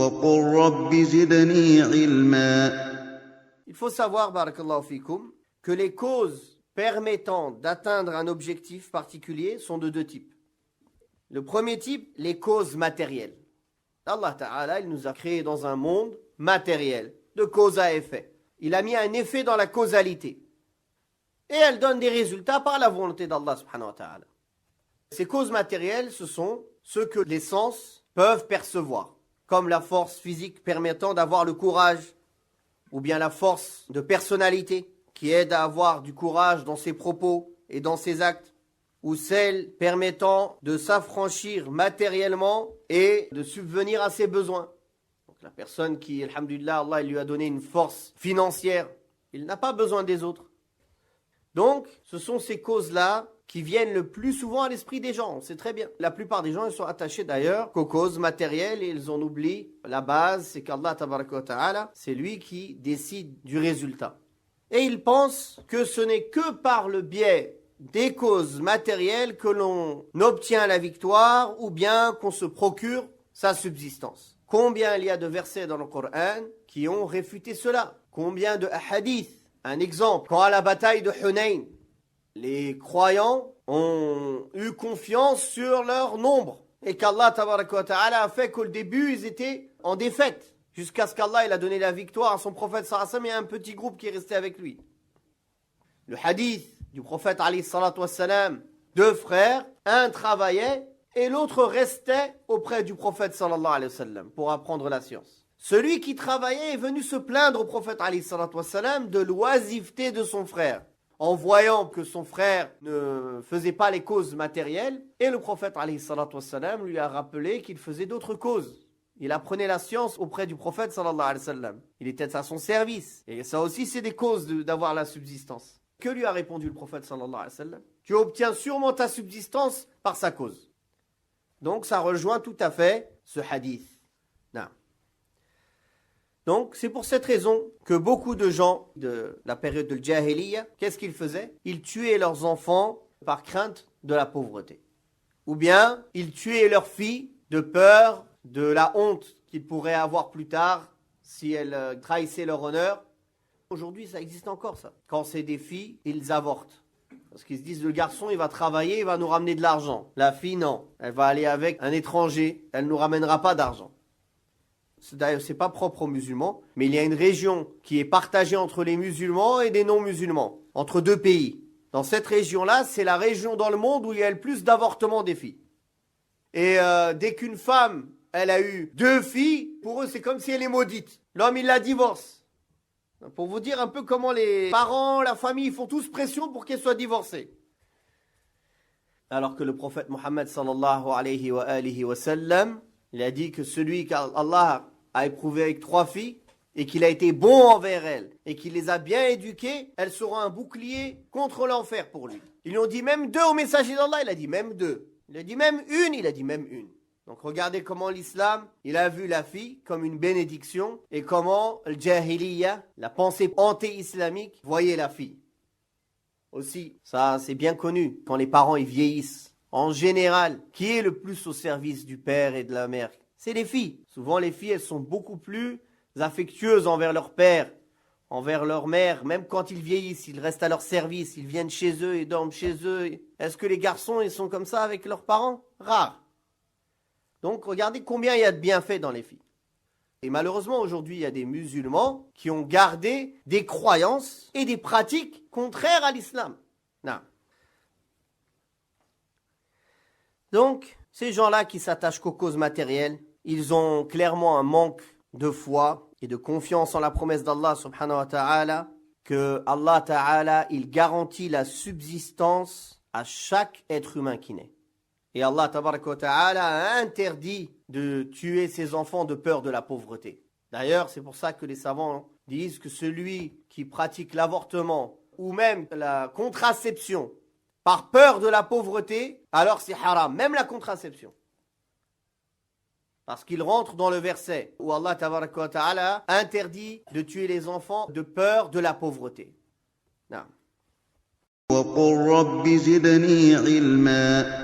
وقل رب زدني علما. Il faut savoir, barakallahu fikoum, que les causes permettant d'atteindre un objectif particulier sont de deux types. Le premier type, les causes matérielles. Allah Ta'ala, il nous a créés dans un monde matériel, de cause à effet. Il a mis un effet dans la causalité. Et elle donne des résultats par la volonté d'Allah Subhanahu wa Ta'ala. Ces causes matérielles, ce sont ceux que les sens peuvent percevoir, comme la force physique permettant d'avoir le courage, ou bien la force de personnalité qui aide à avoir du courage dans ses propos et dans ses actes, ou celle permettant de s'affranchir matériellement et de subvenir à ses besoins. Donc la personne qui, alhamdulillah, Allah il lui a donné une force financière, il n'a pas besoin des autres. Donc, ce sont ces causes-là qui viennent le plus souvent à l'esprit des gens. C'est très bien. La plupart des gens, ils sont attachés d'ailleurs qu'aux causes matérielles et ils en oublient la base, c'est qu'Allah tabaraka wa ta'ala, c'est lui qui décide du résultat. Et ils pensent que ce n'est que par le biais des causes matérielles que l'on obtient la victoire ou bien qu'on se procure sa subsistance. Combien il y a de versets dans le Coran qui ont réfuté cela? Combien de hadiths? Un exemple, quand à la bataille de Hunayn, les croyants ont eu confiance sur leur nombre et qu'Allah tabaraka wa ta'ala a fait qu'au début ils étaient en défaite jusqu'à ce qu'Allah il a donné la victoire à son prophète sallallahu alayhi wa sallam et à un petit groupe qui est resté avec lui. Le hadith du prophète alayhi salatu wa sallam, deux frères, un travaillait et l'autre restait auprès du prophète sallallahu alayhi wa sallam pour apprendre la science. Celui qui travaillait est venu se plaindre au prophète alayhi salatu wa sallam de l'oisiveté de son frère, en voyant que son frère ne faisait pas les causes matérielles, et le prophète alayhi salatu wa sallam lui a rappelé qu'il faisait d'autres causes. Il apprenait la science auprès du prophète sallallahu alayhi wa sallam. Il était à son service. Et ça aussi, c'est des causes d'avoir la subsistance. Que lui a répondu le prophète sallallahu alayhi wa sallam? Tu obtiens sûrement ta subsistance par sa cause. Donc, ça rejoint tout à fait ce hadith. Non. Donc, c'est pour cette raison que beaucoup de gens de la période de l'Jahiliya, qu'est-ce qu'ils faisaient? Ils tuaient leurs enfants par crainte de la pauvreté. Ou bien, ils tuaient leurs filles de peur de la honte qu'ils pourraient avoir plus tard si elles trahissaient leur honneur. Aujourd'hui, ça existe encore, ça. Quand c'est des filles, ils avortent. Parce qu'ils se disent, le garçon, il va travailler, il va nous ramener de l'argent. La fille, non. Elle va aller avec un étranger, elle ne nous ramènera pas d'argent. D'ailleurs, c'est pas propre aux musulmans, mais il y a une région qui est partagée entre les musulmans et des non-musulmans, entre deux pays. Dans cette région-là, c'est la région dans le monde où il y a le plus d'avortements des filles. Et dès qu'une femme, elle a eu deux filles, pour eux, c'est comme si elle est maudite. L'homme, il la divorce. Pour vous dire un peu comment les parents, la famille, font tous pression pour qu'elle soit divorcée. Alors que le prophète Mohammed sallallahu alayhi wa sallam, il a dit que celui qu'Allah a éprouvé avec trois filles et qu'il a été bon envers elles et qu'il les a bien éduquées, elles seront un bouclier contre l'enfer pour lui. Ils lui ont dit même deux au messager d'Allah, il a dit même deux. Il a dit même une, il a dit même une. Donc regardez comment l'islam, il a vu la fille comme une bénédiction et comment le jahiliya, la pensée anti-islamique, voyait la fille. Aussi, ça c'est bien connu, quand les parents ils vieillissent, en général, qui est le plus au service du père et de la mère? C'est les filles. Souvent les filles, elles sont beaucoup plus affectueuses envers leur père, envers leur mère. Même quand ils vieillissent, ils restent à leur service, ils viennent chez eux et dorment chez eux. Est-ce que les garçons, ils sont comme ça avec leurs parents? Rare. Donc regardez combien il y a de bienfaits dans les filles. Et malheureusement aujourd'hui, il y a des musulmans qui ont gardé des croyances et des pratiques contraires à l'islam. Non. Donc, ces gens-là qui s'attachent qu'aux causes matérielles, ils ont clairement un manque de foi et de confiance en la promesse d'Allah subhanahu wa ta'ala, que Allah ta'ala, il garantit la subsistance à chaque être humain qui naît. Et Allah tabaraka wa ta'ala a interdit de tuer ses enfants de peur de la pauvreté. D'ailleurs, c'est pour ça que les savants disent que celui qui pratique l'avortement ou même la contraception par peur de la pauvreté, alors c'est haram, même la contraception. Parce qu'il rentre dans le verset où Allah tabaraka wa ta'ala interdit de tuer les enfants de peur de la pauvreté. Non. وقل رب زدني علما.